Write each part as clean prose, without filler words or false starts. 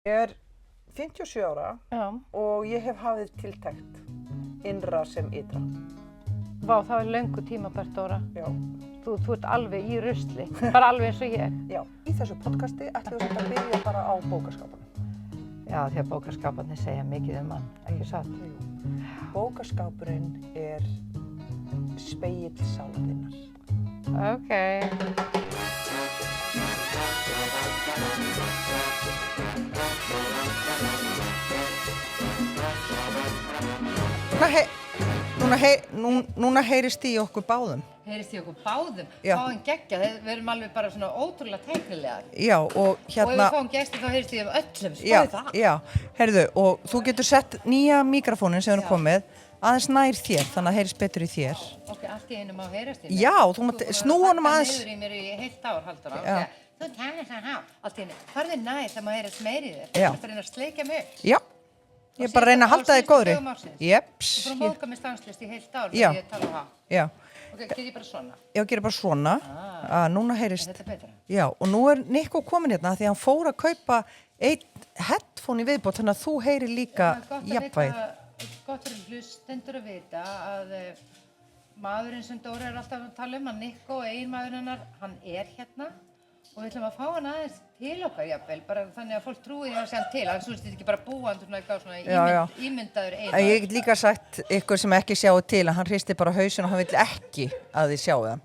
Ég 57 ára Já. og ég hef hafið tiltekt innra sem ytra. Vá, það löngu tímabært, Dóra. Já. Þú ert alveg í rusli, bara alveg eins og ég. Já. Í þessu podcasti ætlum við að byrja bara á bókaskápunum. Já, því að bókaskáparnir segja mikið mann, ekki satt? Jú. Bókaskápurinn spegill sálarinnar. Ok. Núna heyrist í okkur báðum. Heyrist í okkur báðum, Já. fáum geggja, við erum alveg bara svona ótrúlega tæknilegar. Já, og Og ef við fáum gesti þá heyrist í öllum, spáðu það. Já, heyrðu, og þú getur sett nýja mikrofónin sem er komið aðeins nær þér, þannig að heyrist betur í þér. Ok, allt í einu má heyrast í mér. Já, þú mátt snúa honum aðeins. Þú niður í mér í heilt ár, Halldóra. Já. Ok, þú talar það há. Allt í einu, farðu nær það má heyrast meir í þér. Já. Þú ert að reyna að sleikja mig upp. Já, ég er bara að reyna að halda þig góðri. Jeps. Þú búin að móðga mig stanslist í heilt ár Já. þegar ég tala há. Já, Ok, ger ég bara svona. ég gera bara svona. Núna Er heyrist. þetta betra? Já, og nú er Nico komin hérna því að hann fór að kaupa eitt headphone í viðbót, þannig að þú heyrir líka jafnvægið. Gott fyrir hlustendur að vita að maðurinn sem Dóra er alltaf að tala að Nico, eiginmaðurinn hennar, hann er hérna og við ætlum að fá hann aðeins til okkar jafnvel, bara þannig að fólk trúi því að sé hann til, hann svo ekki bara búandi svona eitthvað svona ímyndaður En eiginmaður. ég get líka sagt ykkur sem ekki sjáu til að hann hristi bara hausinn og hann vill ekki að þið sjáu það.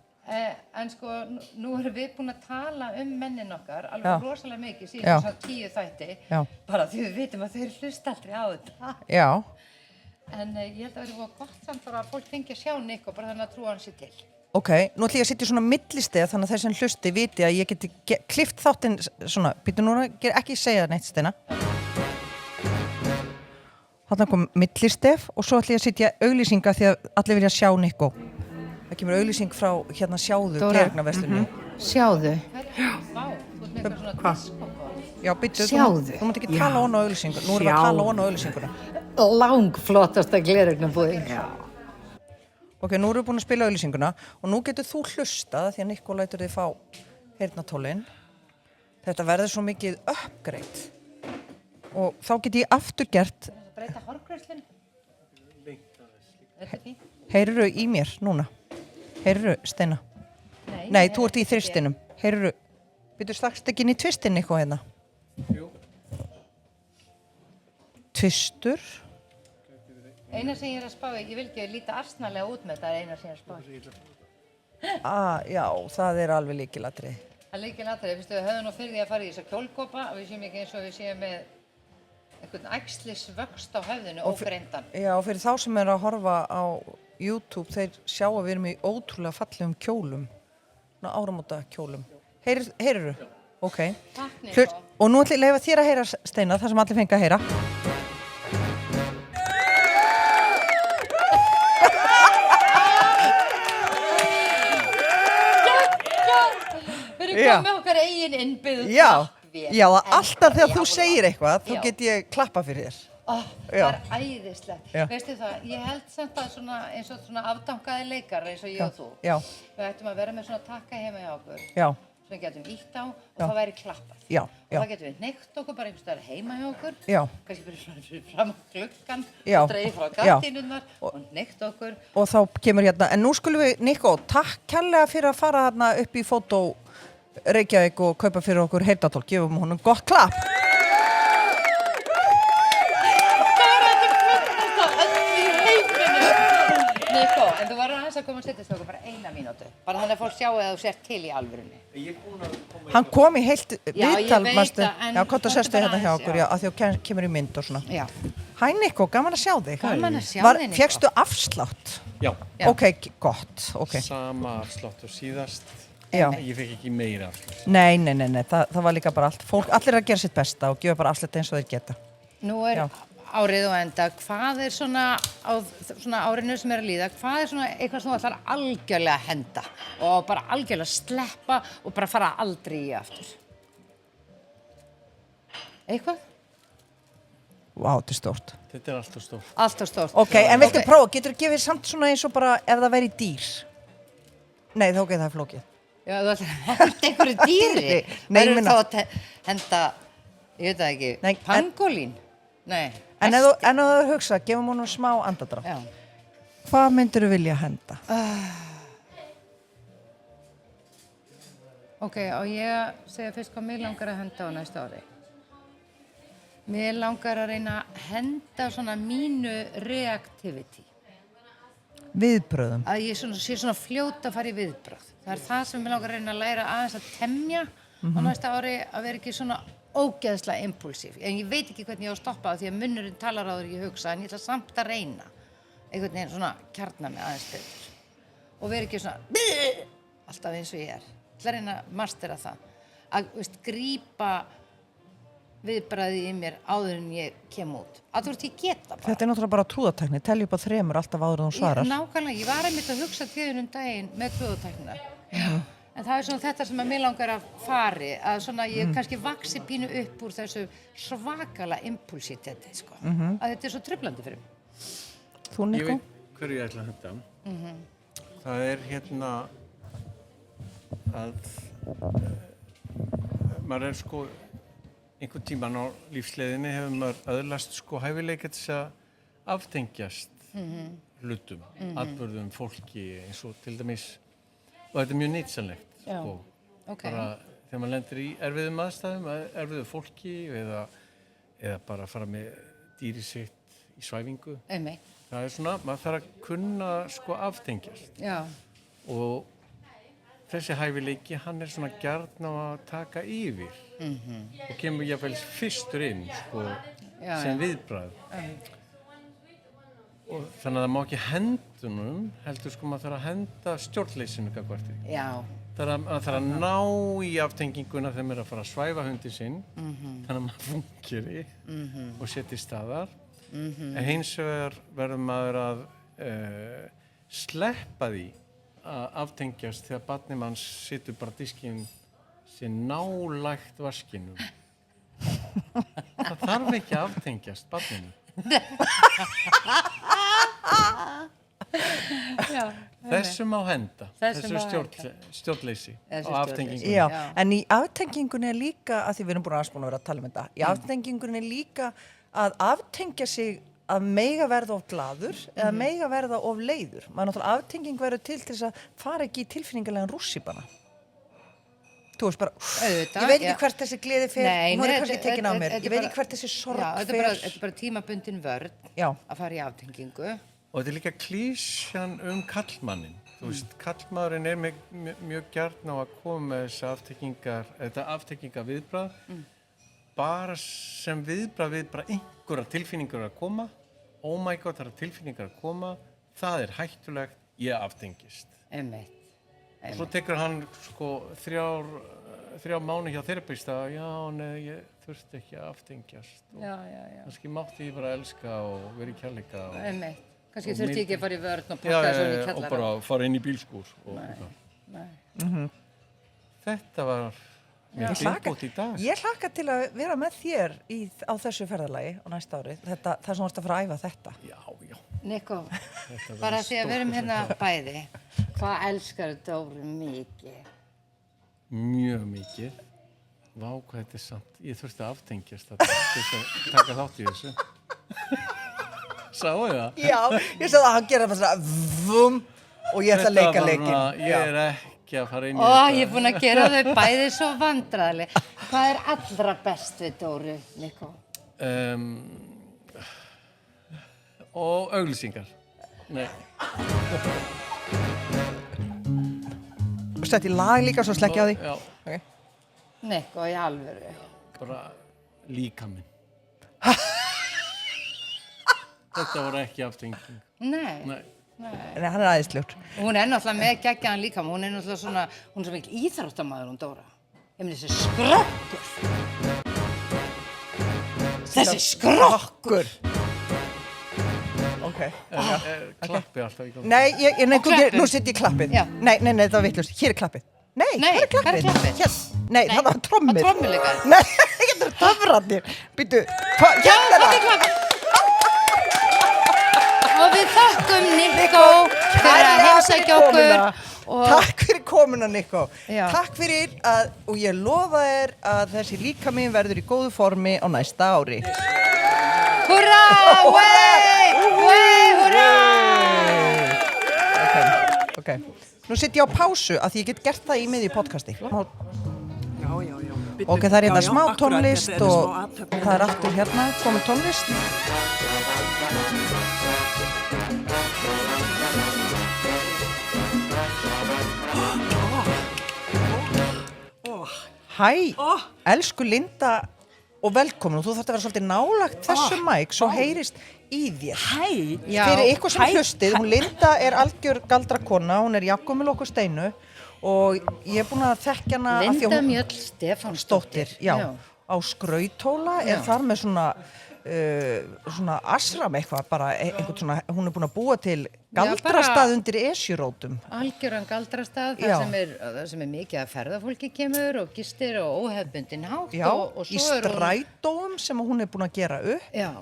En sko, nú erum við búin að tala mennin okkar alveg Já. rosalega mikið Já. síðan svona 10 þætti, Já. bara því við vitum að þeir hlusta aldrei á þetta. Já, En ég held að það verið gott samt bara að fólk fengi að sjá Nico bara þannig að trúa hann sér til. ok, nú ætlum ég að setja svona millisteg þannig að þeir sem hlusti viti að ég geti klift þáttinn svona, býtu núna, ekki segja neitt Steina. Þarna kom millistef og svo ætlum ég að setja auglýsinga því að allir vilja sjá Nico. Það kemur auglýsing frá hérna sjáðu gleraugnarverslunni. Sjáðu. Vá, þú ert með eitthvað svona diskokort. Já, býtu, Sjáðu. þú mátt ekki tala ofan á auglýsingu. Nú erum við að tala ofan á auglýsinguna. Langflottasta gleraugnabúðin. Ok, nú erum við búin að spila auglýsinguna og nú getur þú hlustað því að Nico lætur þið fá heyrnartólin. Þetta verður svo mikið upgrade og þá get ég aftur gert, Breyta hárgreiðslunni. Þetta er fínt. heyrðu í mér núna, heyrðu Steina. Nei, þú ert í þristinum, heyrðu, byrju slagst ekki inn í tvistin eitthvað hérna? Jú. Tvistur? Eina sem ég er að spá, ég vil ekki líta arsnalega út með þetta, er eina sem ég er að spá. Já, það er alveg lykilatriði. Það er lykilatriði, við höfum nú fyrir því að fara í þessa kjólkopa og við séum ekki eins og við séum með einhvern æxlisvöxt á höfðinu, ógreindan. Já, og fyrir þá sem er að horfa á YouTube, þeir sjá að við erum í ótrúlega fallegum kjólum, svona áramóta kjólum. Heyrðu? Ok. Takk, Nico. Og nú ætlum ég að leyfa þér að heyra, Steina, það sem allir fengi að heyra. Við erum komið með okkar eigin innbyggðu klappvél. Já, alltaf þegar þú segir eitthvað, þá get ég klappa fyrir þér. Það er æðislegt. Já. Veistu það, ég held samt að svona, eins og svona afdankaði leikar eins og ég og þú. Já. Við ættum að vera með svona takka heima hjá okkur. Já. Sem við getum ítt á og það væri klappað. Já. Og það getum við hneikt okkur bara einhvers staðar heima hjá okkur. Já. Kannski bara svona fyrir fram á gluggan. Já. Og dreigið frá gardínurnar og hneikt okkur. Og þá kemur hérna, en nú skulum við, Nico, takk kærlega fyrir að fara hérna upp í Fótó Reykjavík og kaupa fyrir okkur heyrnartól, gefum honum gott klapp. Nico, en þú verður aðeins að koma og setjast okkur bara 1 mínútu. Bara þannig að fólk sjáu að þú sért til í alvörunni. Hann kom í heilt viðtal, ég veit manstu. það, en Já, gott að komdu sestu bara hérna hjá aðeins, okkur, já, að því að kemur í mynd og svona. Já. Hæ, Nico, gaman að sjá þig. Gaman að sjá þig, Nico. Fékkstu afslátt? Já, Já. Ok, gott, ok. sama afslátt og síðast. Já. Ég fekk ekki meira afslátt. Nei, það var líka bara allt. Fólk, allir að gera sitt besta og gefa bara afslátt eins og þeir geta. Nú er Já. árið og enda, hvað er svona á svona árinu sem er að líða, hvað er svona eitthvað sem þú ætlar algjörlega að henda og bara algjörlega sleppa og bara fara aldrei í aftur? Eitthvað? Vá, þetta er stórt. Þetta er alltaf stórt. Alltaf stórt. Ok, en viltu prófa, getur þú gefið samt svona eins og bara ef það væri dýr? Nei, þá það er flókið. Já, þú ætlar að henda einhverju dýri. Nei, ég Verður meina- þá að henda Ég veit það ekki. Nei, Pangolín? Nei. En ef þú hugsa, gefum honum smá andadrátt. Já. Hvað myndirðu vilja henda? Ok, og ég segja fyrst hvað mig langar að henda á næsta ári. Mér langar að reyna að henda svona mínu reactivity. Viðbröðum. Að ég sé svona fljót að fara í viðbröð. Það er það sem mér langar að reyna að læra aðeins að temja á næsta ári, að vera ekki svona ógeðslega impulsív. En ég veit ekki hvernig ég á að stoppa það því að munnurinn talar áður ekki hugsa, en ég ætla samt að reyna einhvern veginn svona kjarna mig aðeins betur. Og vera ekki svona alltaf eins og ég er. Ég ætla að reyna að mastera það. Að grípa viðbragði í mér áður en ég kem út. Að þú ert ég geta bara. Þetta er náttúrulega bara trúðatækni, telja upp á 3 alltaf áður en þú svarar. Nákvæmlega, ég var einmitt að hugsa tíðun daginn með trúðatæknina. En það er svona þetta sem að mér langar að fari, að svona ég kannski vaxi pínu upp úr þessu svakala impulsiteti, sko. Að þetta er svo truflandi fyrir mig. Þú, Ég Nico? veit hverju ég ætla að henda. Það er hérna að maður er sko einhvern tímann á lífsleiðinni hefur maður öðlast sko hæfileika til þess að aftengjast hlutum, atburðum, fólki eins og til dæmis, og þetta er mjög nýtsanlegt sko, bara þegar maður lendir í erfiðum aðstæðum, erfiðu fólki eða bara fara með dýri sitt í svæfingu. Einmitt. Það er svona, maður þarf að kunna sko aftengjast. Já. Og þessi hæfileiki, hann er svona gjarn á að taka yfir og kemur jafnvel fyrstur inn sko, sem viðbragð. Og þannig að það má ekki hendunum, heldur sko maður þarf að henda stjórnleysinu gagnvart því. Já. Það þarf að ná í aftenginguna þegar maður er að fara að svæfa hundin sinn, þannig að maður fungeri og setji staðar. En hins vegar verður maður að sleppa því að aftengjast þegar barnið manns situr bara diskinn sér nálægt vaskinum. Það þarf ekki að aftengjast barninu. Þessu má henda, þessu stjórnleysi og aftengingunni. Já, en í aftengingunni er líka, að því við erum búin að vera að tala um þetta, í aftengingunni er líka að aftengja sig að mega verða of glaður eða mega verða of leiður. Maður náttúrulega aftenging verður til þess að fara ekki í tilfinningarlegan rússíbana. Þú veist bara, ég veit ekki hvert þessi gleði fer, nú er ég kannski tekin á mér, ég veit ekki hvert þessi sorg fer. Þetta er bara tímabundin vörn að fara í aftengingu. Og þetta er líka klísjan kallmanninn. Þú veist, kallmaðurinn er mjög gjarn á að koma með þetta aftengingar viðbragð, bara sem viðbragð við bara einhverja tilfinningar að koma. Oh my god, það eru tilfinningar að koma, það er hættulegt, ég aftengist. Einmitt. Svo tekur hann sko 3 mánuði hjá þerapista, já, nei, ég þurfti ekki að aftengjast. Já. Kannski mátti ég bara elska og vera í kærleika. Einmitt. Kannski þurfti ég ekki að fara í vörn og pakka þessu í kjallara. Og bara fara inn í bílskúr. Nei. Þetta var mér innbútt í dag. Ég hlakka til að vera með þér á þessu ferðalagi á næsta ári. Það er svona að fara að æfa þetta. Já. Nico, bara því að við erum hérna bæði, hvað elskar Dóru mikið? Mjög mikið. Vá, hvað þetta er samt. Ég þurfti að aftengjast þetta til að taka þátt í þessu. Sáu það? Já, ég sagði að hann gera bara svona vum og ég ætla að leika leikinn. Ég er ekki að fara inn í Ég er búin að gera þau bæði svo vandræðileg. Hvað er allra best við Dóru, Nico? Og auglýsingar. Nei. Sett í lag líka svo sleggja á því. Já. Okay. Nico, í alvöru. Bara líkaminn. Þetta voru ekki aftenging. Nei. Nei, hann er æðislegur. Hún er náttúrulega með geggjaðan líkam. Hún er náttúrulega svona, hún er svo mikil íþróttamaður, hún Dóra. Ég meina þessi skrokkur. Þessi skrokkur. Ok. Klappi alltaf í gangi. Nei, nú sitt ég klappið. Já. Nei, það var vitlaust. Hér er klappið. Nei, hvað er klappið? Hér. Nei, það var trommur. Það trommur líka. Nei, þetta er töfrarnir. Býtu, hérna er það. Og við þökkum Nico fyrir að heimsækja okkur Takk fyrir komuna, Nikkó. Já. Takk fyrir og ég lofa þér að þessi líkaminn verður í góðu formi á næsta ári. Hurra! Wey, hurra! Ok. Nú sitt ég á pásu að því ég get gert það í miðju podcasti. Já. Ok, það er hérna Já, smá akkúrat, tónlist þetta er og smá athöfn. það er aftur hérna komið tónlist. Hæ, elsku Linda og velkomin og þú þarft að vera svolítið nálagt þessu mæk svo heyrist í þér. Hæ. Já. Fyrir ykkur sem hlustið, hún Linda er algjör galdrakona, hún er jafngömul okkur Steinu og ég er búin að þekkja hana af því Linda að hún Mjöll Stefánsdóttir. já, á Skrautóla er þar með svona asram eitthvað, bara einhvern svona, hún er búin að búa til galdrastað undir Esjurótum. Algjöran galdrastað, Já. það sem er mikið að ferðafólki kemur og gistir og óhefbundin hátt Já, og í svo er hún... strætóum sem hún er búin að gera upp. Já.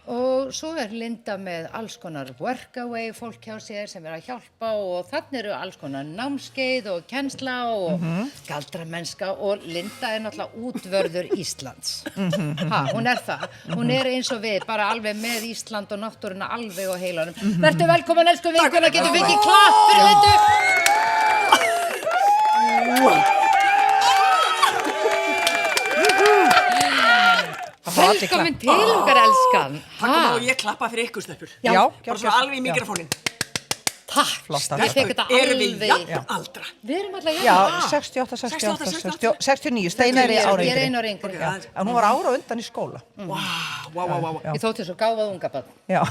Og svo er Linda með alls konar workaway fólk hjá sér sem er að hjálpa og þannig eru alls konar námskeið og kennsla og galdramennska og Linda er náttúrulega útvörður Íslands. Hún er það. Hún er eins og við, bara alveg með Ísland og náttúruna alveg á heilanum. Vertu velkomin, elsku vinkona, getur fengið klapp fyrir Lindu. Velkomin til okkar, elskan. Takk og ég klappa fyrir ykkur stelpur. Já, Bara svo alveg í mikrofónin. Takk. Flottar. Ég fekk þetta Erum við alveg. jafn aldra? Við erum alltaf Já, jafn. 68, 68, 68, 69, Steinar er ára Ég er yngri. einu ára yngri. Já. En hún var ára á undan í skóla. Vá. Ég þótti svo gáfað unga barn. Já,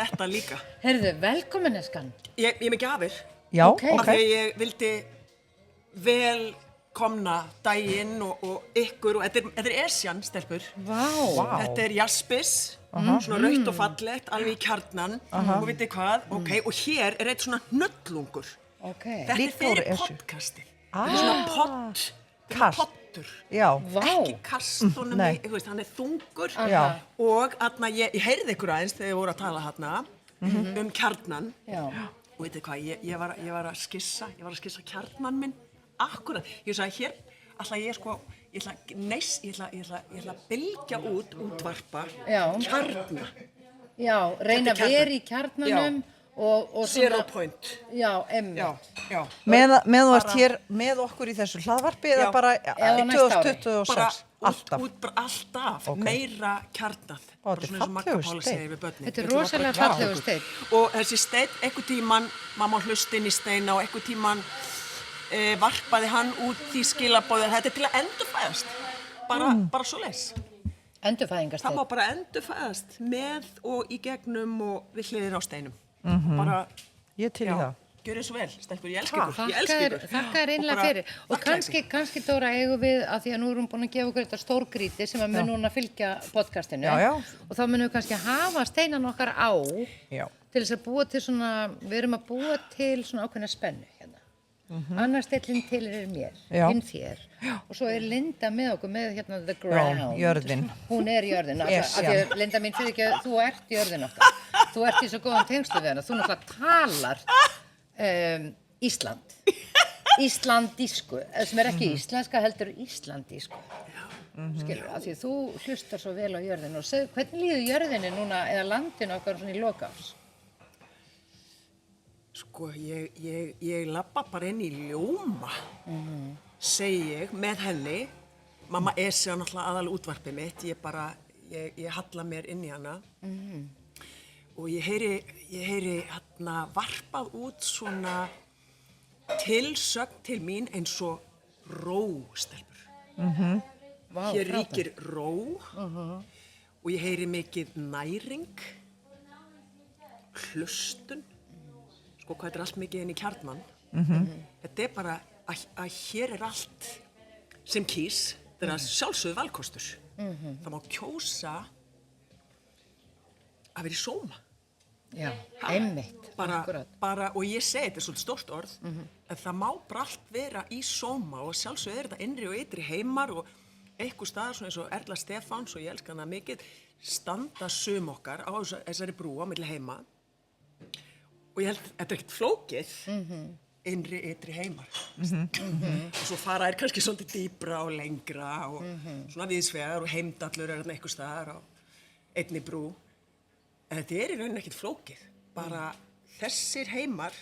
Þetta líka. Heyrðu, velkomin, eskan. Ég er með gjafir. já, Ok. Af ok. því að ég vildi vel komna daginn og ykkur og þetta er Esjan stelpur. Vá. Þetta er jaspis, svona rautt og fallegt, alveg í kjarnan og vitið hvað, ok, og hér er eitt svona hnöllungur. Ok. Þetta Líka er fyrir úr Esju. podcastið. Þetta er svona pott, þetta er Kast. pottur. Já, Vá. Ekki kastunum, Nei. þú veist, hann er þungur Já. og þarna, ég heyrði ykkur aðeins þegar ég voru að tala þarna um kjarnan Já. og veitir hvað, ég var að skissa kjarnan minn, akkurat, ég sagði hér, ætla ég sko, ég ætla að bylgja út, útvarpa, Já. kjarna, Já, reyna Þetta er að vera í kjarnanum og zero point, Já, emmi. já. með þú ert hér með okkur í þessu hlaðvarpi eða Já. bara Eða næsta ári. 2026, alltaf. Bara alltaf, meira kjarnað, Ó, bara þetta er svona eins og Magga fallegur Pála steinn. segir við börnin. Þetta er Við ætlum að rosalega bara fallegur ykkur. steinn. Og þessi steinn, einhver tíman, mamma hlusti inn í steina og einhver tíman varpaði hann út í skilabóðir, þetta er til að endurfæðast, bara svo leis. Það Endurfæðingarsteinn. má bara endurfæðast með og í gegnum og við hliðin á steinum. Bara, Ég til í það. gjörið svo vel, stelpur, ég elska ykkur, ég elska ykkur. Þakka þér einlega bara fyrir. Og þakklæti. kannski Dóra eigum við, að því að nú erum búin að gefa okkur þetta stórgríti sem að mun núna fylgja podcastinu. Já, já. Og þá munum við kannski hafa steinan okkar á Já. til þess að búa til svona, við erum að búa til svona ákveðna spennu hérna. Annars steillin til mér, Já. hinn þér. Og svo er Linda með okkur með hérna the ground. jörðin. Hún er jörðin. Yes, Af því að Linda mín fyrir ekki, þú ert jörðin okkar. Þú ert í svo góðan tengslu við hana. Þú náttúrulega talar Ísland. Íslandísku, sem er ekki íslenska, heldur íslandísku. Skilur, af því að þú hlustar svo vel á jörðinu og segðu, hvernig líður jörðinu núna eða landinu okkar svona í lokaárs? Sko, ég labba bara inn í ljóma, segi ég, með henni. Mamma Esja náttúrulega aðal útvarpið mitt, ég halla mér inn í hana. Og ég heyri hérna varpað út svona tilsögn til mín eins og ró, stelpur. Vá, Hér frábært. ríkir ró og ég heyri mikið næring, hlustun, sko hvað þetta er allt mikið inn í kjarnan. Þetta er bara að hér er allt sem kýs, þetta er að sjálfsögðu valkostur. Það má kjósa að vera í sóma. Já, einmitt, akkurat. Bara, og ég segi þetta er svolítið stórt orð, en það má bara allt vera í sóma og sjálfsögðu er þetta innri og ytri heimar og einhver staðar svona eins og Erla Stefáns og ég elska hana mikið, standa sum okkar á þessari brú á milli heima og ég held, þetta er ekkert flókið, innri, ytri heimar. Og svo fara þær kannski svolítið dýpra og lengra og svona viðsvegar og heimdallur er þarna einhvers staðar og einni brú. En þetta er í rauninni ekkert flókið. Bara þessir heimar,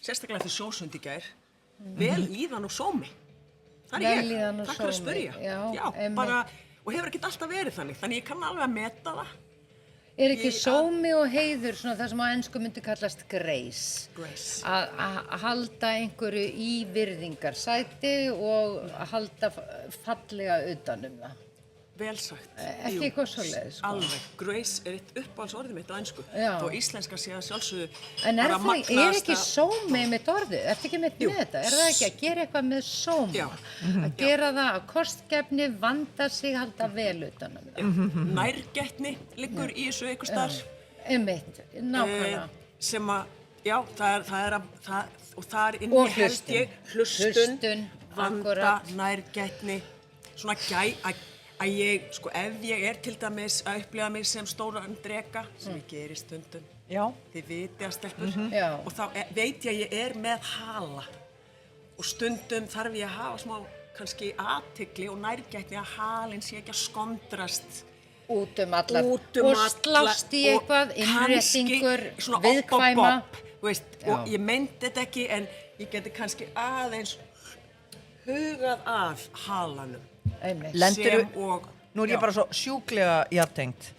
sérstaklega eftir sjósund í gær, vel líðan og sómi. Það er ég. Vellíðan og Takk fyrir að sómi. spyrja. Já, einmitt. bara, og hefur ekkert alltaf verið þannig. Þannig ég kann alveg að meta það. Er ekki sómi og heiður svona það sem á ensku myndi kallast grace? Grace. Að halda einhverju í virðingarsæti og að halda fallega utan það. Vel sagt. Ekki Jú, eitthvað svoleiðis, sko. Alveg. Grace er eitt uppáhaldsorðið mitt á ensku. Já. Þó íslenska sé að sjálfsögðu En er bara það, er ekki magnaðasta- sómi mitt orðið? Ertu ekki mitt með þetta? Er það ekki að gera eitthvað með sóma? Já. Að gera það að kostgefni, vanda sig, halda vel utan það. Nærgætni liggur í þessu einhvers staðar. Einmitt, nákvæmlega. Sem að, já, og það er inni Og held hlustun. ég hlustun, Hlustun, vanda, akkúrat. nærgætni, svona að ég, sko, ef ég er til dæmis að upplifa mig sem stóran dreka, sem ég gerir stundum, Já. þið viti að stelpur, Já. og þá veit ég að ég er með hala og stundum þarf ég að hafa smá kannski athygli og nærgætni að halinn sé ekki að skondrast Út allar. út og alla slást í og eitthvað, innréttingur, kannski svona viðkvæma. opp, þú veist, og ég meinti þetta ekki en ég geti kannski aðeins hugað að halanum Einmitt. Lendirðu- sem og Nú er ég já. bara svo sjúklega jafntengt,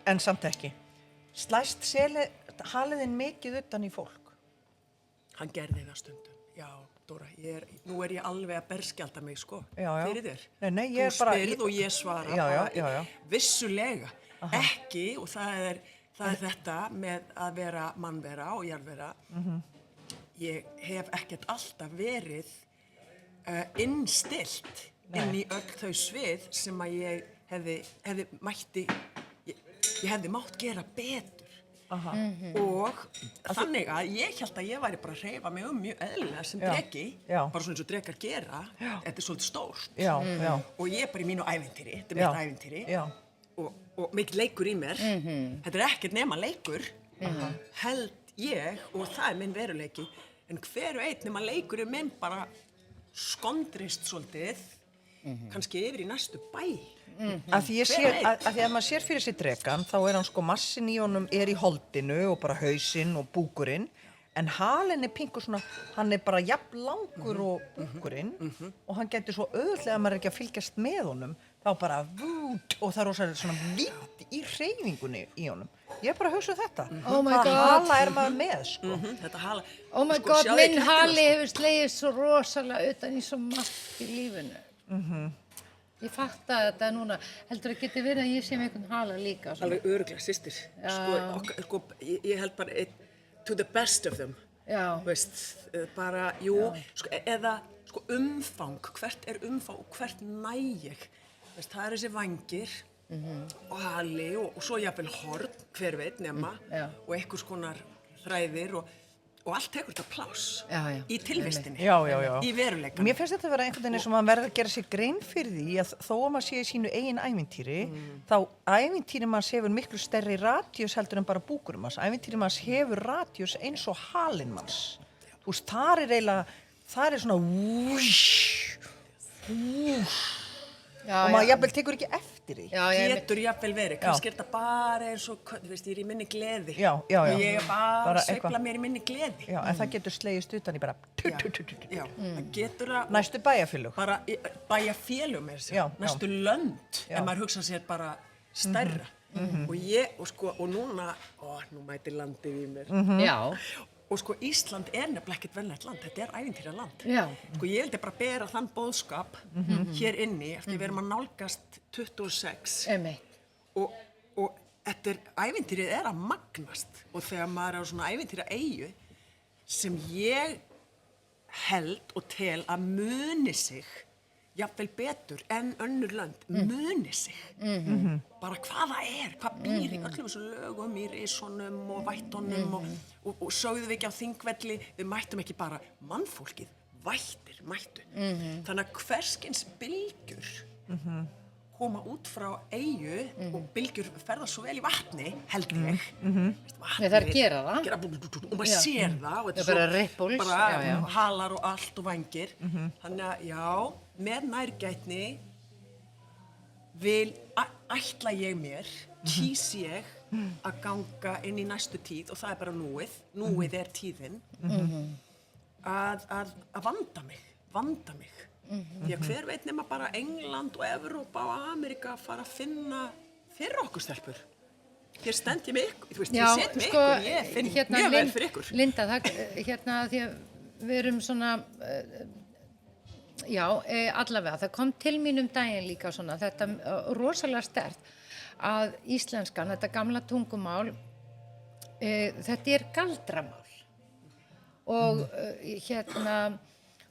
en samt ekki. Slæst haliðinn mikið utan í fólk? Hann gerði það stundum, já, Dóra, nú er ég alveg að berskjalda mig, sko, Já, já. fyrir þér. Nei, ég er Þú bara- spyrð og ég svara, Já, já, bara já, já. vissulega, ekki, og það er þetta með að vera mannvera og jarðvera. Ég hef ekkert alltaf verið innstillt inn í öll þau svið sem að ég hefði mátt gera betur. Og þannig að ég held að ég væri bara að hreyfa mig mjög eðlilega sem Já, dreki, já. bara svona eins og drekar gera, þetta er svolítið stórt. Já, já. Og ég er bara í mínu ævintýri, þetta er Já, mitt ævintýri, já. og mikill leikur í mér. Þetta er ekkert nema leikur, held ég, og það er minn veruleiki, en hver og einn nema leikurinn minn bara skondrist svolítið, kannski yfir í næstu bæ. Af því að maður sér fyrir sér drekan, þá er hann sko massin í honum er í holdinu og bara hausinn og búkurinn, en halinn er pingur svona, hann er bara jafn langur og búkurinn og hann getur svo auðvitað að maður er ekki að fylgjast með honum, þá bara vút og það er rosalega svona vítt í hreyfingunni í honum. Ég er bara að hugsa um þetta. Oh my Hvaða God. hala er maður með, sko. Þetta hala. Oh my sko, god, sjáðu minn kettina, hali sko. hefur slegið svo rosalega utan í svo margt í lífinu. Ég fatta þetta núna. Heldur að geti verið að ég sé með einhvern hala líka. Svona. Alveg öruglega, systir. Sko, ég held bara, to the best of them. Já. Veist, bara, jú, sko, eða sko, umfang, hvert er umfang og hvert næ ég. Veist, það er þessi vængir og hali og svo jafnvel horn, hver veit nema, já. og einhvers konar þræðir og allt tekur þetta pláss Já. í tilvistinni, Já, já, já. í veruleikanum. Mér finnst þetta að vera einhvern veginn sem maður verður að gera sér grein fyrir því að þó að maður sé í sínu eigin ævintýri, þá ævintýri manns hefur miklu stærri radíus heldur en bara búkurum manns. Ævintýri manns hefur radíus eins og halinn manns. Þú veist, þar er eiginlega, þar er svona wúsh, og maður jafnvel tekur ekki eftir því. Já, ég Getur jafnvel verið, kannski er þetta bara eins og, þú veist, ég er í minni gleði. Já, já, já. Og ég er bara Bara að sveifla eitthvað. mér í minni gleði. Já, en það getur slegist utan í bara Já, það getur að næstu bæjarfélög. bara bæjarfélög með Já, þessu, næstu lönd, Já. ef maður hugsa sér bara stærra. Og ég, og núna, nú mætir landið í mér. Já. Og sko, Ísland er nefnilega ekkert velnætt land, þetta er ævintýra land. Já. Sko, ég vildi bara bera þann boðskap hér inni, eftir við erum að nálgast 26. Einmitt. Og ævintýrið er að magnast og þegar maður er á svona ævintýra eyju sem ég held og tel að muni sig jafnvel betur en önnur lönd, muni sig bara hvað það er, hvað býr í öllum þessu lögum í risonum og vættunum og sögðum við ekki á Þingvelli, við mættum ekki bara mannfólkið, vættir mættu þannig að hverskins bylgjur koma út frá eyju og bylgjur ferðast svo vel í vatni, held ég. Nei, þær gera það. Og maður sér það og Já, bara ripples, bara já, já. halar og allt og vængir. Þannig að já, með nærgætni ætla ég mér, kýs ég að ganga inn í næstu tíð og það er bara núið er tíðin, að vanda mig. Því að hver veit nema bara England og Evrópa og Amerika fara að finna fyrir okkur stelpur. Hér stend ég með ykkur, þú veist, ég set með ykkur, ég finn mjög vel fyrir ykkur. Linda, því að við erum svona, allavega, það kom til mín daginn líka svona, þetta rosalega sterkt að íslenskan, þetta gamla tungumál, þetta er galdramál og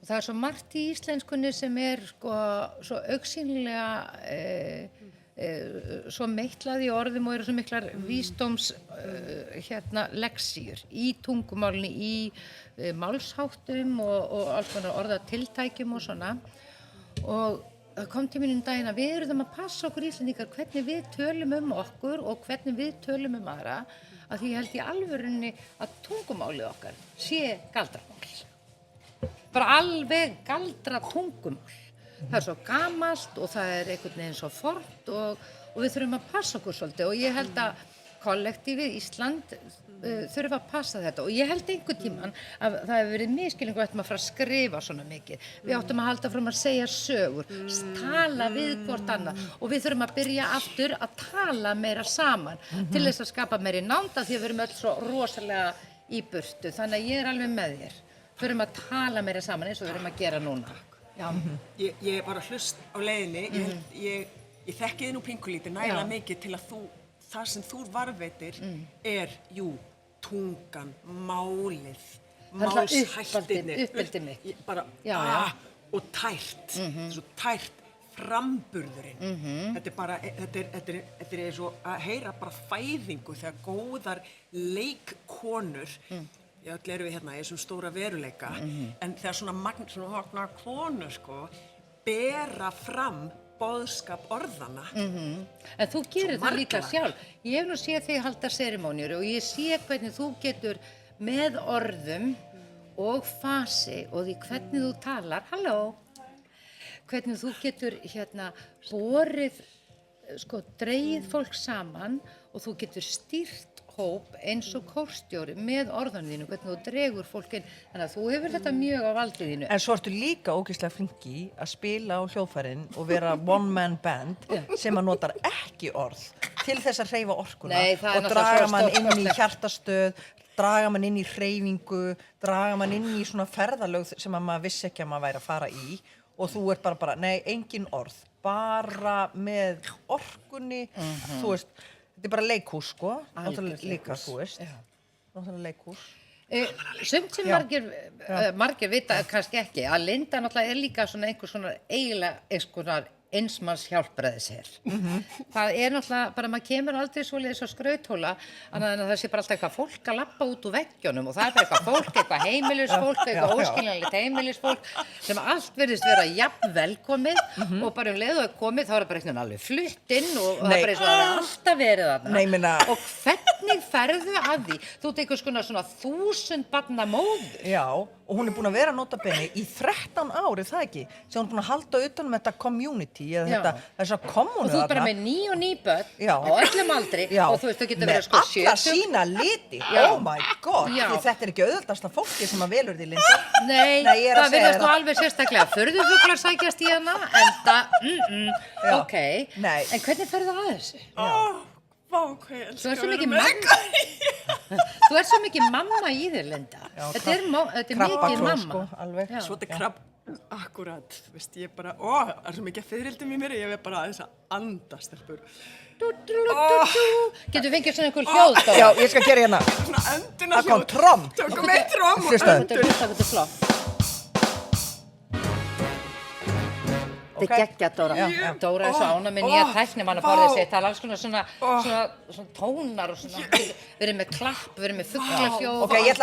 og það er svo margt í íslenskunni sem er sko svo augsýnilega svo meitlað í orðum og eru svo miklar vísdóms leksíur í tungumálni, í málsháttum og alls konar orðatiltækjum og svona. Og það kom til mín daginn að við erum að passa okkur Íslendingar hvernig við tölum okkur og hvernig við tölum aðra, að því ég held í alvörunni að tungumálið okkar sé galdramál. Bara alveg galdra tungumál. Það er svo gamalt og það er einhvern veginn svo fornt og við þurfum að passa okkur svolítið og ég held að kollektífið Ísland þurfa að passa þetta og ég held einhvern tímann að það hefur verið misskilningur að ættum að fara að skrifa svona mikið. Við áttum að halda fram að segja sögur, tala við hvort annað og við þurfum að byrja aftur að tala meira saman til þess að skapa meiri nánd af því að við erum öll svo rosalega í burtu. Þannig að ég er alveg með þér. Þurfum að tala meira saman eins og við erum að gera núna. Já. Ég var að hlust á leiðinni, ég þekki þið nú pingulítið nægilega mikið til að það sem þú varðveitir jú, tungan, málið, málshættirnir. Uppeldið mitt. Bara, og tært, svo tært framburðurinn. Þetta er bara, þetta er eins og að heyra bara fæðingu þegar góðar leikkonur, öll erum við hérna í þessum stóra veruleika, en þegar svona konur sko, bera fram boðskap orðana. En þú gerir það líka sjálf. Ég hef nú séð þig halda serimóníur og ég sé hvernig þú getur með orðum og fasi og því hvernig þú talar, hvernig þú getur borið, dregið fólk saman og þú getur stýrt hóp eins og kórstjóri með orðunum þínu, hvernig þú dregur fólk inn, þannig að þú hefur þetta mjög á valdið þínu. En svo ertu líka ógeðslega flinki að spila á hljóðfærin og vera one man band sem að notar ekki orð til þess að hreyfa orkuna og draga mann inn í hjartastöð, draga mann inn í hreyfingu, draga mann inn í svona ferðalög sem að maður vissi ekki að maður væri að fara í og þú ert bara, nei, engin orð, bara með orkunni, þú veist, þetta er bara leikhús, sko, náttúrulega líka, þú veist, náttúrulega leikhús. Sumt sem margir vita kannski ekki, að Linda náttúrulega er líka svona einhver svona eiginlega einsmanns hjálpræðisher. Það er náttúrulega, bara maður kemur aldrei svoleiðis á skrauthóla, en það sé bara alltaf eitthvað fólk að labba út úr veggjunum og það er bara eitthvað fólk, eitthvað heimilisfólk, eitthvað óskiljanlegt heimilisfólk sem allt virðist vera jafn velkomið og bara leið og er komið þá er bara eitthvað alveg flutt inn og það er bara eins og það er alltaf verið þarna. Og hvernig ferðu að því? Þú ert einhvers konar svona 1000 barna móðir. Já, og hún er búin að vera nota bene í 13 ári, það ekki, sem hún er búin að halda utan þetta community eða þessa kommunu og þú er bara með 9 og 9 börn á öllum aldri og þú veist þú getur verið sko 70 með alla sína liti, oh my god því þetta er ekki auðveldasta fólki sem að velur því Linda. Nei, það virðast nú alveg sérstaklega furðufuglar sækjast í hana en það, ok en hvernig ferðu að þessu? Þú ert svo mikið mamma þú ert svo mikið mamma í þér Linda þetta er mikið mamma svo þetta er krabb akkurat, veist, ég bara, það er svo mikið fiðrildum í mér, ég veit bara aðeins að andast, stelpur. Getur við fengið svona einhver hljóð þá? Já, ég skal gera hérna. Svona önduna hljóð. Það kom tromm. Tökum eitt tromm og öndun. Þetta er flott. Þetta Þetta er geggja, Dóra. Dóra er svo ána með nýja tæknimannaborðið sitt, það er alls konar svona tónar og svona, við erum með klapp, við erum með fuglafjóð. Ok, en ég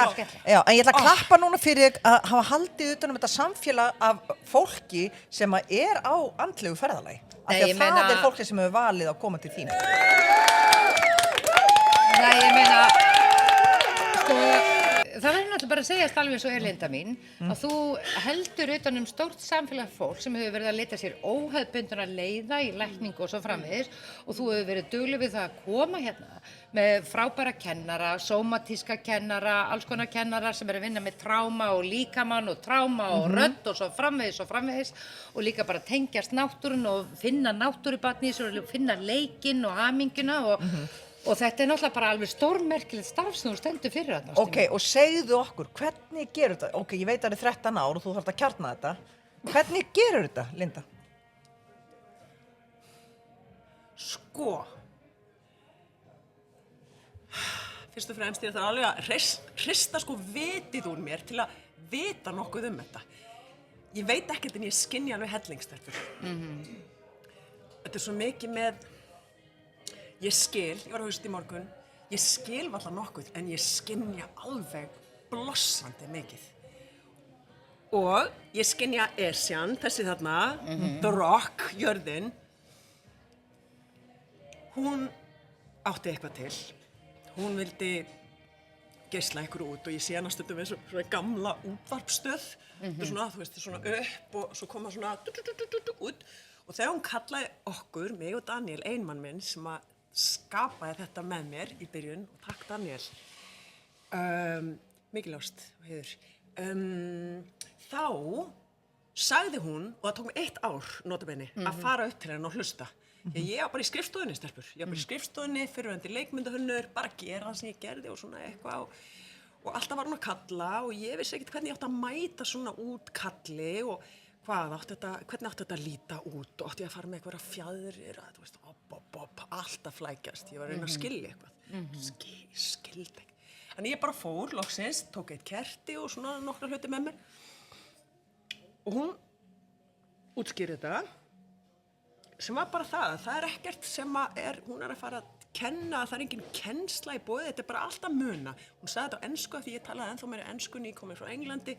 ætla að klappa núna fyrir að hafa haldið utan þetta samfélag af fólki sem er á andlegu ferðalagi. Af því að það fólki sem hefur valið að koma til þín. Nei, ég meina, sko, það verður náttúrulega bara að segjast alveg eins og Linda mín, að þú heldur utan stórt samfélag fólk sem hefur verið að leita sér óhefðbundna leiða í lækningu og svo framvegis og þú hefur verið dugleg við það að koma hérna með frábæra kennara, sómatíska kennara, alls konar kennara sem eru að vinna með tráma og líkamann og tráma og rödd og svo framvegis og líka bara tengjast náttúrun og finna náttúrubarni í þessu og finna leikinn og haminguna og þetta náttúrulega bara alveg stórmerkilegt starf sem þú stendur fyrir þarna. Ok, og segðu okkur, hvernig gerur þetta? Ok, ég veit að það er 13 ár og þú þarft að kjarna þetta. Hvernig gerur þetta, Linda? Sko, fyrst og fremst ég þarf alveg að hrista sko vitið úr mér til að vita nokkuð þetta. Ég veit ekkert en ég skynja alveg hellingsstelpur. Þetta er svo mikið með, ég skil, ég var að hausta í morgun, ég skil varla nokkuð en ég skynja alveg blossandi mikið. Og ég skynja Esjan, þessi þarna, The Rock, jörðin, hún átti eitthvað til. Hún vildi geisla ykkur út og ég sé hana stundum eins og svona gamla útvarpstöð. Þetta er svona, þú veist, svona upp og svo koma svona út. Og þegar hún kallaði okkur, mig og Daniel, einmann minn, sem að skapaði þetta með mér í byrjun, og takk Daniel, mikil ást og heiður, þá sagði hún, og það tók mig 1 ár, notabenni, að fara upp til henni og hlusta. Ég var bara í skrifstofunni, stelpur. Ég var bara í skrifstofunni, fyrrverandi leikmyndahönnur, bara að gera það sem ég gerði og svona eitthvað. Og alltaf var hún að kalla og ég vissi ekkert hvernig ég átti að mæta svona útkalli og hvernig átti þetta að líta út og átti ég að fara með eitthvað fjæðrir, þú veist, allt að flækjast. Ég var að reyna að skilja eitthvað. Skildi ekki. Þannig ég bara fór, loksins, tók eitt kerti og svona nokkra hluti með mér. Og hún útskýrði þetta. Sem var bara það er ekkert sem hún er að fara að kenna, það er engin kennsla í boði, þetta er bara allt að muna. Hún sagði þetta á ensku því ég talaði ennþá meira ensku nýkomin frá Englandi,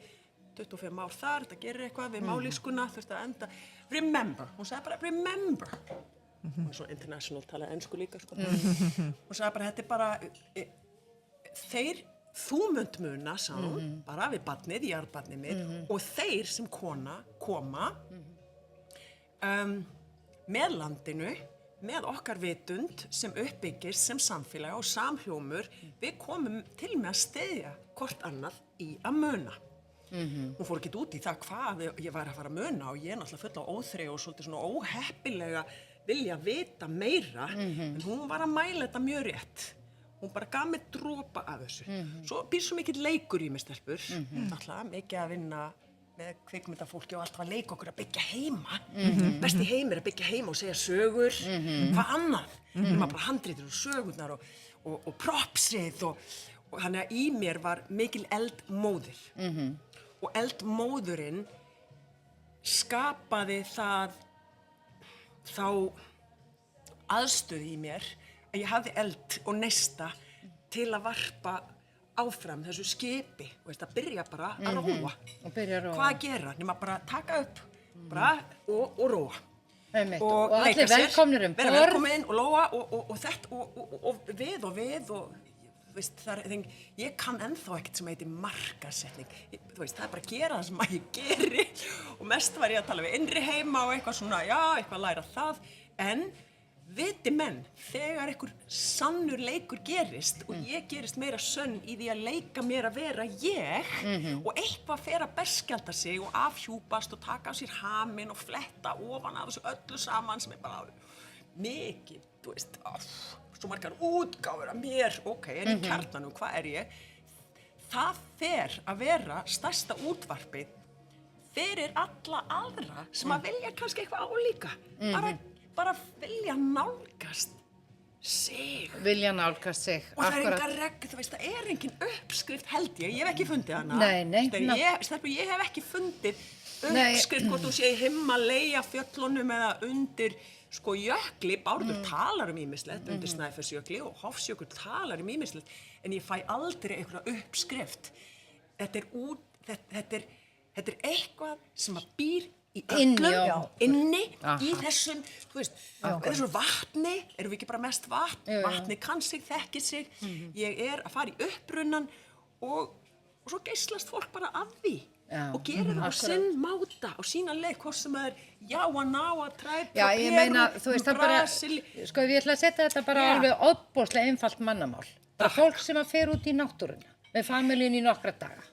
25 ár þar, þetta gerir eitthvað við mállýskuna, þurfti að enda. Remember, hún sagði bara remember. Hún er svo international, talaði ensku líka, sko. Hún sagði bara, þetta er bara, þú munt muna, sagði hún, bara við barnið, jarðbarnið mitt, og þeir sem koma, með landinu, með okkar vitund sem uppbyggist sem samfélag og samhljómur, við komum til með að styðja hvort annað í að muna. Hún fór ekkert út í það hvað ég væri að fara að muna og ég er náttúrulega full á óþrey og svolítið svona óheppilega vilja vita meira, en hún var að mæla þetta mjög rétt. Hún bara gaf mér dropa af þessu. Svo býr svo mikill leikur í mig, stelpur, náttúrulega mikið að vinna með kvikmyndafólki og allt var leik okkur að byggja heima. Besti heim er að byggja heima og segja sögur. Hvað annað? Maður bara handritir og sögurnar og propsið og þannig að í mér var mikil eldmóðir. Og eldmóðurinn skapaði þá aðstöðu í mér að ég hafði eld og neista til að varpa áfram þessu skipi og veist, að byrja bara að róa. Hvað að gera? Nema bara taka upp bara, og róa. Og allir velkomnir vera velkomin og lóa og þetta og við veist, ég kann ennþá ekkert sem heitir markasetning. Veist, það er bara að gera það sem að ég geri og mest var ég að tala við innri heima og eitthvað svona, já, eitthvað að læra það, en viti menn, þegar einhver sannur leikur gerist og ég gerist meira sönn í því að leika mér að vera ég og eitthvað fer að berskjalda sig og afhjúpast og taka á sér haminn og fletta ofan af þessu öllu saman sem er bara mikið, þú veist, svo margar útgáfur af mér, ok, er í kjarnanum, hvað er ég? Það fer að vera stærsta útvarpið fyrir alla aðra sem að vilja kannski eitthvað álíka, bara vilja nálgast sig. Vilja nálgast sig, og það er enga regn, þú veist, það er engin uppskrift held ég hef ekki fundið hana. Nei. Ég hef ekki fundið uppskrift hvort þú sé í Himalaya fjöllunum eða undir sko jökli, Bárður talar ýmislegt undir Snæfellsjökli og Hofsjökull talar ýmislegt, en ég fæ aldrei einhverja uppskrift. Þetta er eitthvað sem að býr í öllum, inni, í þessum, þú veist, þessu vatni, erum við ekki bara mest vatni kann sig, þekkir sig, ég að fara í upprunnan og svo geislast fólk bara af því og gerir það á sinn máta, á sína leið, hvort sem það Jáanáa, Træp, Já, ég meina, þú veist, það bara, sko, ég ætla að setja þetta bara alveg ofboðslega einfalt mannamál. Bara fólk sem að fer út í náttúruna, með familíun í nokkra daga.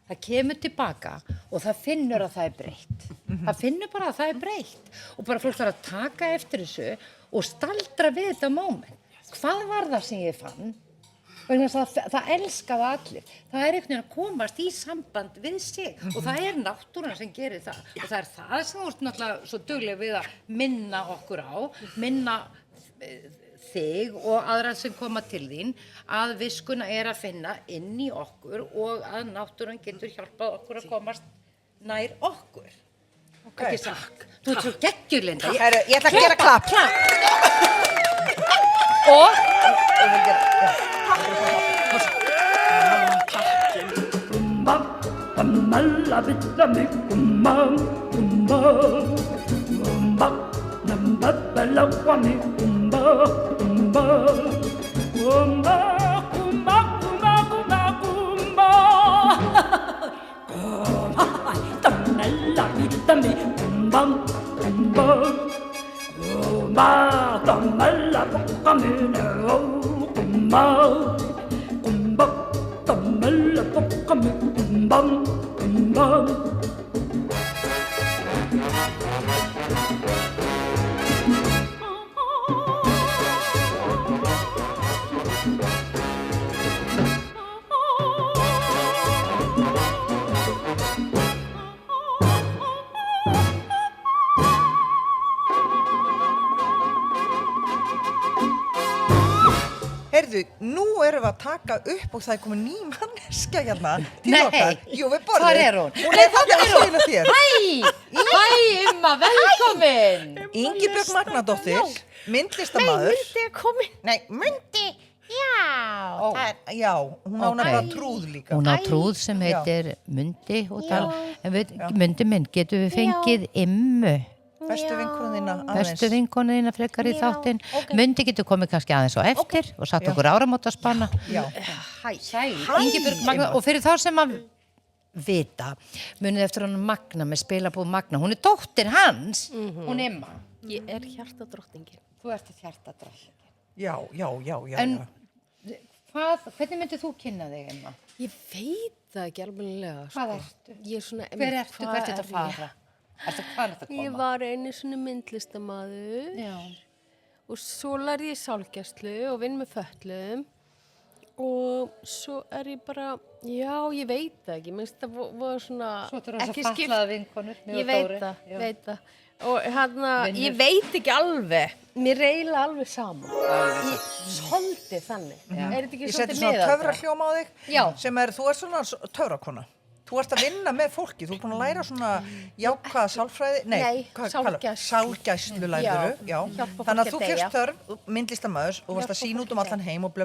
Það kemur tilbaka og það finnur að það breytt. Það finnur bara að það breytt. Og bara fólk þarf að taka eftir þessu og staldra við þetta moment. Hvað var það sem ég fann? Vegna þess að það elskaði allir. Það einhvern veginn að komast í samband við sig og það náttúran sem gerir það. Og það það sem þú ert náttúrulega svo dugleg við að minna okkur á, minna þig og aðra sem koma til þín, að viskuna að finna inn í okkur og að náttúran getur hjálpað okkur að komast nær okkur. Ekki sakk. Þú ert svo geggjur, Linda. Ég ætla að gera klapp. Og Kumba, kamala bitami kumba, kumba, kumba, namba balakwami kumba, kumba, kumba, kumba, kumba, kumba, kumba, kamala bitami kumba, kumba, kumba, kamala bitami kumba. Heyrðu, nú erum við að taka upp og það komin ný manneskja hérna til okkar. Jú, við borðum. Hvar er hún? Hún þarna að svila þér. Hæ, velkomin. Ingibjörg Magnadóttir, myndlistamaður. Mundi er komin. Nei, Mundi. Já, hún á nefnilega trúð líka. Hún á trúð sem heitir Mundi og tal. En Mundi minn, getum við fengið Immu? Bestu vinkonuna aðeins. Bestu vinkonuna frekar í þáttinn. Mundi getur komið kannski aðeins á eftir og satt okkur áramótaspanna. Já. Ingibjörg Magna, og fyrir þá sem að vita, munið eftir hann Magna með spilabúð Magna, hún er dóttir hans, hún Imma. Ég hjartadrottningin. Þú ert hjartadrottningin. Já. En hvernig myndir þú kynna þig, Imma? Ég veit það ekki almennilega. Hvað ertu? Ég er svona... Hver ertu? Hvert er þetta að fara? Hvað er þetta að koma? Ég var einu svona myndlistamaður. Já. Og svo lærði ég sálgæslu og vinn með fötluðum. Og svo ég bara, já, ég veit það ekki. Minnst það var svona... Svo þú rosa fatlaða vinkonur. Ég veit það. Og ég veit ekki alveg. Mér eiginlega alveg saman. Svolítið þannig. Er þetta ekki Ég seti svolítið svona meðaldra? töfrahljóma á þig. Já. Sem þú ert svona töfrakona. Þú ert að vinna með fólki. Þú ert búin að læra svona jákvæða sálfræði. Nei, sálgæslu. Sálgæslu lærður. Já. Hjálpa Þannig að fólki þú að fyrst deyja. þörf myndlistamæður og varst að sína út allan heim og blö.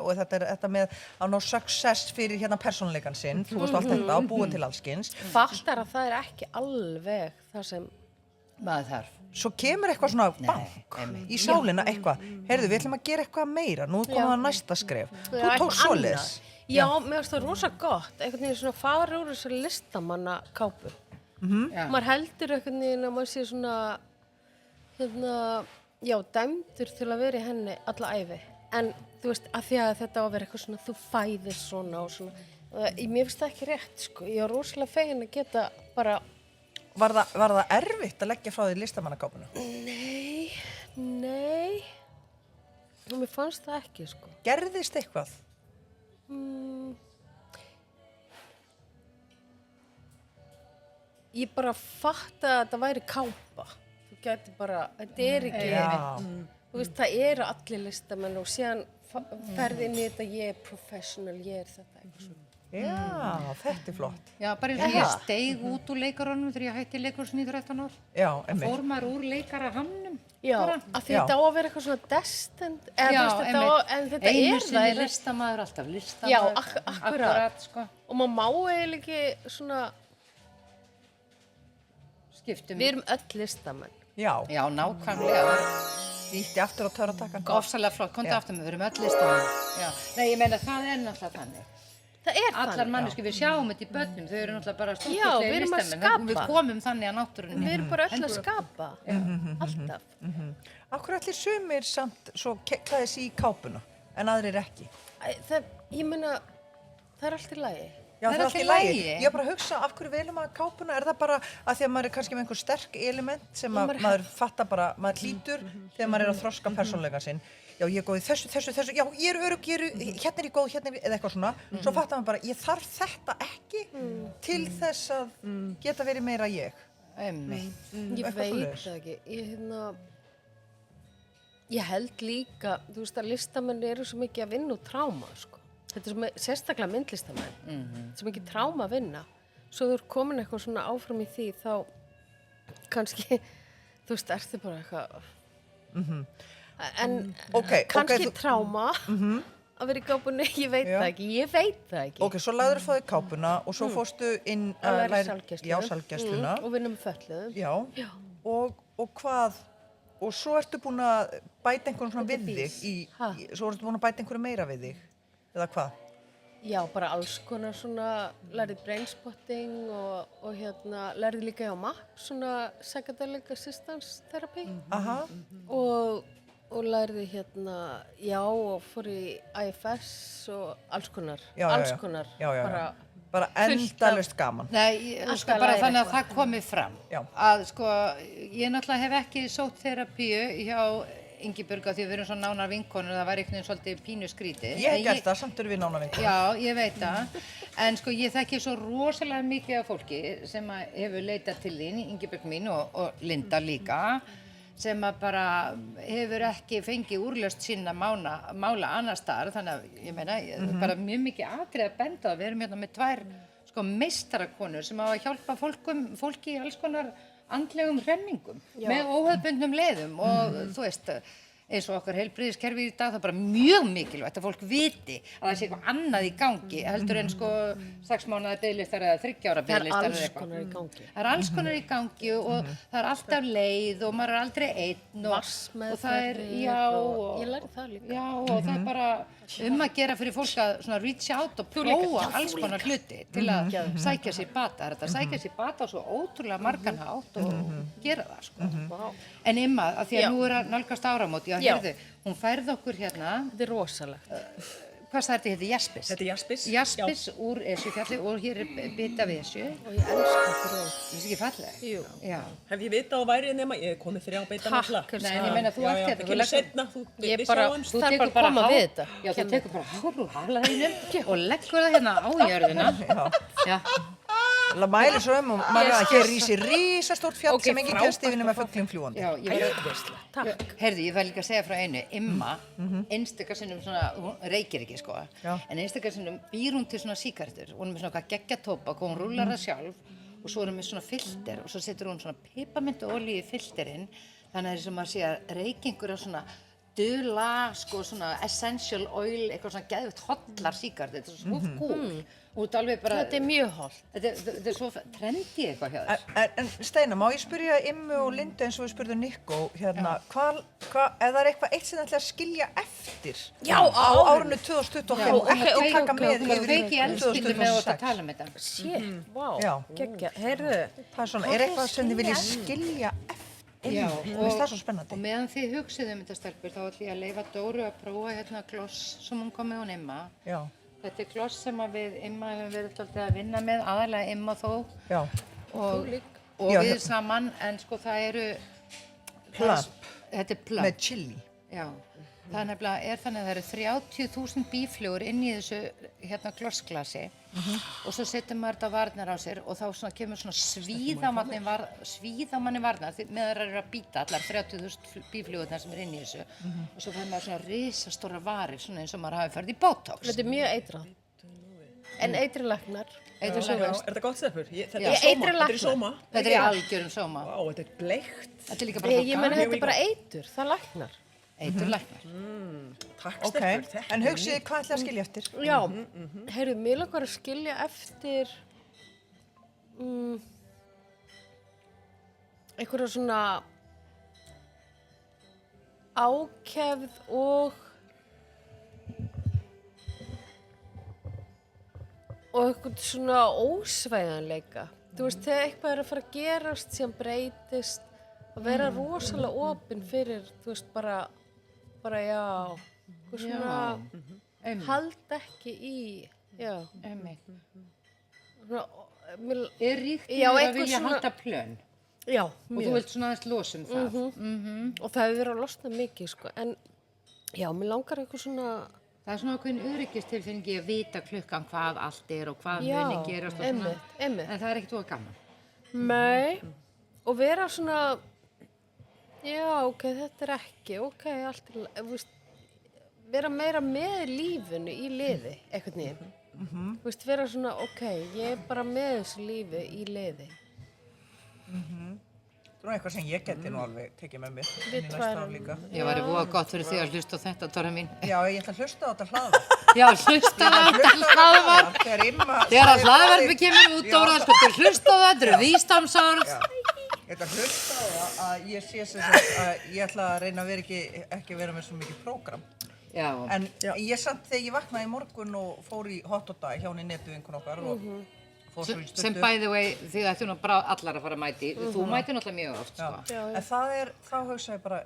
Og þetta með að ná success fyrir hérna persónuleikan sinn. Þú varst allt þetta og búin til allskins. Fattar að það ekki alveg það sem Maður þarf. Svo kemur eitthvað svona bank í sálina eitthvað. Heyrðu, við ætlum að gera eitthvað meira. Nú komum við að næsta skref. Þú tókst svoleiðis. Já, mér finnst það rosa gott. Einhvern veginn svona fara úr þessari listamanna kápu. Maður heldur einhvern veginn að maður sé svona, dæmdur til að vera í henni alla ævi. En þú veist, að því að þetta á að vera eitthvað svona, þú fæðist svona og svona. Mér finnst það ekki rétt, sko. Ég var rosalega fegin að geta bara... Var það erfitt að leggja frá því listamannakápuna? Nei. Mér fannst það ekki, sko. Gerðist eitthvað? Ég bara fatta að þetta væri kápa. Þú gæti bara, þetta ekki, þú veist, það eru allir listamenn og síðan ferði inn í þetta, ég er professional, ég er þetta eitthvað svona. Já, þetta er flott. Já, bara eins og ég steig út úr leikarunum þegar ég hætti leikursin í 13 ár. Já, Fór maður úr leikarahamnum. Já, af því þetta á að vera eitthvað svona destined, eða þú veist, en þetta Einu er sinni listamaður, alltaf listamaður. Já, akkurat. Sko. Og maður má eiginlega ekki svona, Skiptum. við erum öll listamenn. Já, Já, nákvæmlega. ítti aftur á töratakkan. Ofsalega flott, komdu aftur með, við erum öll listamenn. Já. Nei, ég meina það er náttúrulega þannig. Það er Allar þannig. manneski, við sjáum þetta í börnum, þau eru náttúrulega bara Já, stórkostlegir við erum að listamenn. Við skapa. komum þannig að náttúrunni. Við erum bara öll að skapa. Alltaf. Akkur allir sumir samt svo klæði sig í kápuna, en aðrir ekki. Ég meina, það er allt í lagi. Já, Það er það er allt allt í í lagi. lagi. Ég er bara að hugsa, af hverju velum maður kápuna? Er það bara að því að maður er kannski með einhver sterk element sem að maður fattar bara, maður hlýtur þegar maður er að þroska persónleika sinn. Já, ég er góð í þessu, já, ég er örugg, hérna er ég góð, hérna er ég, eða eitthvað svona. Svo fattar maður bara, ég þarf þetta ekki til þess að geta verið meira ég. Einmitt. Ég Eitthvað veit svoleiðis. það ekki. Ég held líka, þú veist að listamenn eru svo mikið að vinna úr tráma, sko. Þetta er sérstaklega myndlistamenn. Þetta er svo mikið tráma að vinna. Svo þú er komin eitthvað svona áfram í því, þá kannski, þú veist, ertu bara eitthvað... En kannski tráma að vera í kápunni, ég veit það ekki. Ok, svo lagður þú í kápuna og svo fórstu inn Að læra sálgæslu. Já, sálgæsluna. Og vinna með fötluðum. Já. Og hvað, og svo ertu búin að bæta einhvern svona við þig svo ertu búin að bæta einhverju meira við þig, eða hvað? Já, bara alls konar svona, lærði brainspotting og hérna, lærði líka hjá MAP, svona psychedelic assistance therapy. Aha. Og lærði hérna, já, og fór í IFS og alls konar, bara endalaust gaman. Nei, sko bara þannig að það komi fram. Já. Að sko, ég náttúrulega hef ekki sótt terapíu hjá Ingibjörg af því við erum svo nánar vinkonur, það var einhvern veginn svolítið pínu skrítið. Ég hef gert það, samt erum við nánar vinkonur. Já, ég veit það. En sko ég þekki svo rosalega mikið af fólki sem hefur leitað til þín, Ingibjörg mín og Linda líka, sem að bara hefur ekki fengið úrlaust sína mála annar staðar, þannig að ég meina, bara mjög mikið atrið að benda á. Við erum hérna með 2 sko meistarakonur sem hafa að hjálpa fólki í alls konar andlegum hremmingum með óhefðbundnum leiðum og þú veist, eins og okkar heilbrigðiskerfi í dag, það er bara mjög mikilvægt að fólk viti að það sé eitthvað annað í gangi heldur en sko 6 mánaða biðlistar eða 3 ára biðlistar eða eitthvað. Það er alls konar í gangi. Það er alls konar í gangi og það er alltaf leið og maður er aldrei einn og það er, ég lærði það líka. Já, og það er bara að gera fyrir fólk að svona reach out og prófa alls konar hluti til að sækja sér bata. Það er að sækja sér bata á svo ótrúlega margan hátt og gera það, sko. En Imma, að því að nú er að nálgast áramót, heyrðu, hún færði okkur hérna. Þetta er rosalegt. Hvað það þetta Jaspis? Þetta er Jaspis. Jaspis úr Esjufjalli og hér er bita við Esju. Og ég elska grjót. Það er ekki falleg? Jú. Já. Hef ég vitað á væri nema, ég hef komið 3 beita náttúrulega. Takk, Nei, en ég meina þú ert hérna. Þú leggur setna, við sjáumst. Það er bara að koma við þetta. Já, þú tekur bara hár úr halaðinum og leggur það hérna á jörðina. Já. Það mælir svo og maður að hér rísi risastórt fjall sem enginn kemst yfir nema fuglum fljúandi. Já, ég heyrðu, ég var líka að segja frá einu. Imma, einstakar sinnum svona, hún reykir ekki sko, en einstakar sinnum býr hún til svona sígarettur. Hún er með svona geggja tóbak og hún rúlar það sjálf og svo er hún með svona filter og svo setur hún svona piparmyntuolíu í filterinn. Þannig að það er sem að sé að reykingur á svona dula, sko svona essential oil, eitthvað svona geðveikt hollar sígarettur. Þetta er svo cool. Út alveg bara... Þetta er mjög holt. Þetta er svo trendi eitthvað hjá þér. En Steina, má ég spyrja Immu og Lindu eins og við spurðum Nikkó, hérna, ef það er eitthvað eitt sem það ætla að skilja eftir á árinu 2025 og ekki taka með yfir í 2026? Feiki elskildi með að tala um þetta. Shit, vá, Já. geggja. Heyrðu, Það er svona, er eitthvað sem þið viljið skilja eftir? Já, Mér finnst það svo spennandi. og meðan þið hugsið þetta stelpur, þá ætlum ég að leyfa Dóru að prófa hérna gloss sem hún kom með hún Imma. Já. Þetta er gloss sem að við Imma hefum verið svolítið að vinna með, aðalega Imma þó. Já. Og Já, við saman, en sko það eru... Plump. Þetta er plump. Með chili. Já, það er nefnilega þannig að það eru 30.000 býflugur inn í þessu hérna glossglasi og svo setur maður þetta varnar á sér og þá svona kemur svona svíðamanni varnar með það eru að býta allar 30.000 býflugurnar sem er inn í þessu og svo fær maður svona risastóra varir svona eins og maður hafi farið í Botox. þetta er mjög eitrað. En eitri læknar. Eitri Já, læknar. er þetta gott stelpur? Þetta Já. er sóma, Eitri þetta er læknar. sóma. Þetta er í algjörum sóma. Vá, þetta er bleikt. Þetta er líka bara Ég menn gaman. þetta er bara eitur, það læknar. Eitur læknar. Takk Ok, stelpur, þetta en hugsið þið hvað ætlaði að skilja eftir? Já, heyrðu, mér langar að skilja eftir einhverja svona ákefð og eitthvað svona ósvæðanleika. Þú veist, þegar eitthvað er að fara að gerast sem breytist, að vera rosalega opinn fyrir, þú veist, bara já, eitthvað svona halda ekki í, já. Svona, Er ríkt í Já, þér að eitthvað vilja svona- halda plön? já, Og þú mjög. vilt svona aðeins losum það? Og það hefur verið að losna mikið, sko, en já, mér langar eitthvað svona, Það er svona ákveðin öryggistilfinningi að vita klukkan hvað allt er og hvað já, muni gerast og einmitt, svona. einmitt. En það er ekkert þú að gaman. Nei, og vera svona, já, ok, þetta er ekki, ok, allt er, þú veist, vera meira með lífinu í liði, eitthvað nýjum. Þú veist, vera svona, ok, ég er bara með þessu lífi í liði. Það er eitthvað sem ég geti nú alveg tekið með mér inn í Við næsta tvær. ár líka. Ég væri voða gott fyrir því að hlusta á þetta, Dóra mín. Já, ég ætla að hlusta á þetta hlaðvarp. Já, hlusta á þetta hlaðvarp. Þegar Imma Þegar að sagði hlaðvarpi frá því- kemur út, Dóra, sko, þú hlusta á það, þetta eru vísdómsorð. Ég ætla að hlusta á það að ég sé sem sagt að ég ætla að reyna að vera ekki vera með svo mikið prógram. Já. En ég samt þegar ég vaknaði í morgun og fór í Hot og Dag hjá henni netuvinkun okkar og fór svo í stuttu. Sem by the way, þið ættu nú bara allar að fara að mæti. Þú mæti náttúrulega mjög oft, sko. En þá hugsaði ég bara,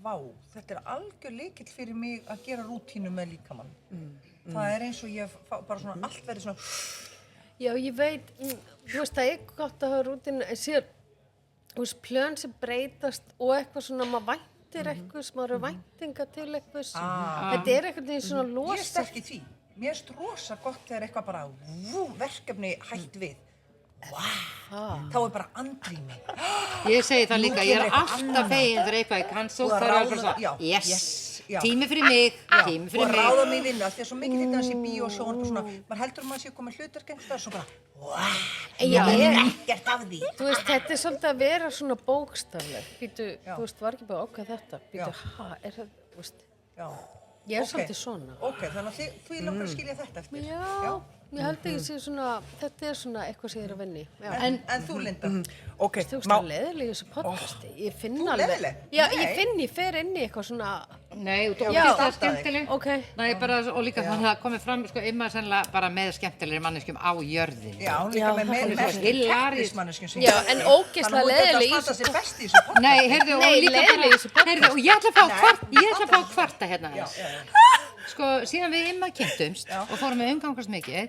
vá, þetta er algjör lykill fyrir mig að gera rútínu með líkamann. Það er eins og ég bara svona, allt verið svona, Já, ég veit, þú veist, það er gott að hafa rútinu, en síðan, þú veist, plön sem breytast og eitthvað svona, maður væntir eitthvað, maður eru væntinga til eitthvað, þetta er eitthvað því svona ég er losa. sterk í því. Mér finnst rosa gott þegar eitthvað bara, verkefni hætt við. Þá er bara andrými. Ég segi það líka, ég er kemur eitthvað alltaf fegin fyrir eitthvað í cancel, Og að það er ráða- alltaf svo, já, yes, já. tími fyrir mig, tími Og fyrir að mig. ráða mig í vinnu, af því að svo mikið til dæmis í bíó og sjón og svona, maður heldur að maður sé komið hlutverk einhverstaðar, svo bara, Já, ekkert af því. þú veist, þetta er svolítið að vera svona bókstafleg, býtu, Já. þú veist, var ekki bara okkar þetta, býtu, Já. er það, þú veist, Já. ég er Ok. svolítið svona. Ok, þannig að því langar að skilja þetta eftir. Já, ég held ekki sé svona, þetta er svona eitthvað sem ég er að vinna í. Já. En þú, Linda? Ok, Þú veist það leðilega í þessu podcasti, ég finn Þú alveg. leiðinleg? Já, Nei. ég fer inn í eitthvað svona, Nei, þú Já. ógist það skemmtileg. ok, Nei, bara, og líka þannig að komið fram, sko, Imma er sennilega bara með skemmtilegri manneskjum á jörðin. Já, hún líka Já, með það er mestu hilarious. keppnismanneskjum sem Já, en ógeðslega Þannig að leiðinleg í hún þessu geta að standa sig best í þessu podcast. Nei, heyrðu, og Nei, líka leiðinleg í þessu podcast. heyrðu, og ég ætla að fá Nei, kvart, ég ætla að fá fattar kvarta hérna aðeins. Sko, síðan við Imma kynntumst og fórum við umgangast mikið,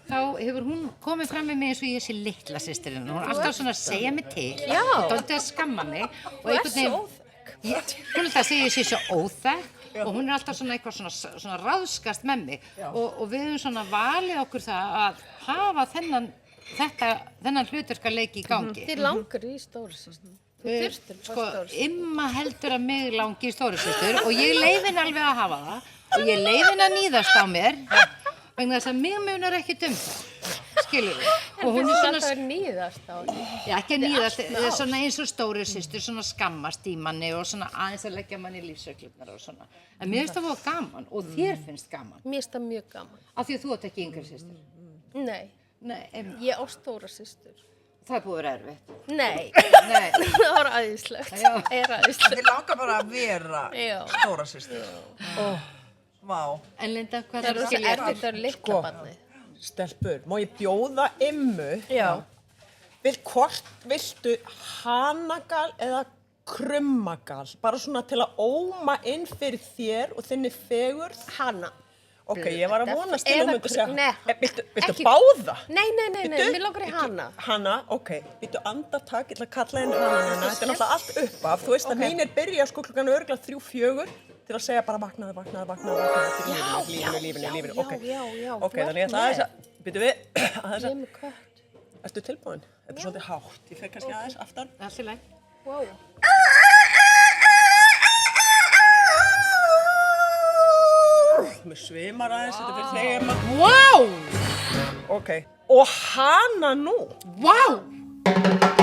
þá hefur hún komið fram með mig eins og ég sé litla systirinn. Hún er alltaf svona að segja mig til, Já. dálítið að skamma mig. Og er einhvern svo veginn- Ég- hún er alltaf að segja ég sé svo óþekk og hún er alltaf svona eitthvað svona ráðskast með mig. Og við höfum svona valið okkur það að hafa þennan hlutverkaleik í gangi. þið langar í stóri sýstum. Þú þyrstir Sko, bara stóri sýstum. Imma heldur að mig langi í stóru systur og ég leyfi henni alveg að hafa það og ég leyfi henni að níðast á mér vegna þess að mig munar ekkert það, skilur við. Og hún er Það svona, er nýðast á henni. já ekki að níðast, svona eins og stóru systur, svona skammast í manni og svona aðeins að leggja manni í lífsreglurnar og svona. En mér finnst það voða gaman og þér finnst gaman, Mér finnst það mjög gaman. af því að þú átt ekki yngri systur. Nei, Nei, Imma, ég á stóra sýstur. það er búið að vera erfitt. Nei, Nei, það var æðislegt. Já. Er æðislegt. Þið langar bara að vera Já. stóra systir. Vá. en Linda, hvað Það er er rosa skilja? erfitt að vera litla barnið. stelpur, má ég bjóða Immu? Já. Viltu hanagal eða krummagal? Bara svona til að óma inn fyrir þér og þinni fegurð. Hana. Ok, ég var að vonast til Eða að mynda að segja, nei, viltu ekki- báða? Nei, Bíddu, mér langar í hana. Hana, ok, býttu andartak, ég ætla að kalla henni hana, þetta er náttúrulega allt upp af, þú veist að mínir byrja sko klukkan örgulega 3-4 til að segja bara vaknaðu, lífinu, ok, já, ok, þú þannig ég ert ætla aðeins með. að, býttu við, aðeins Ég er að, með kött. ertu tilbúin? Þetta er svolítið hátt, ég fer kannski aðeins aftan. Allt í lagi. Mér svimar aðeins, þetta fyrir þegar maður... Vá! Ok. Og hana nú. Vá!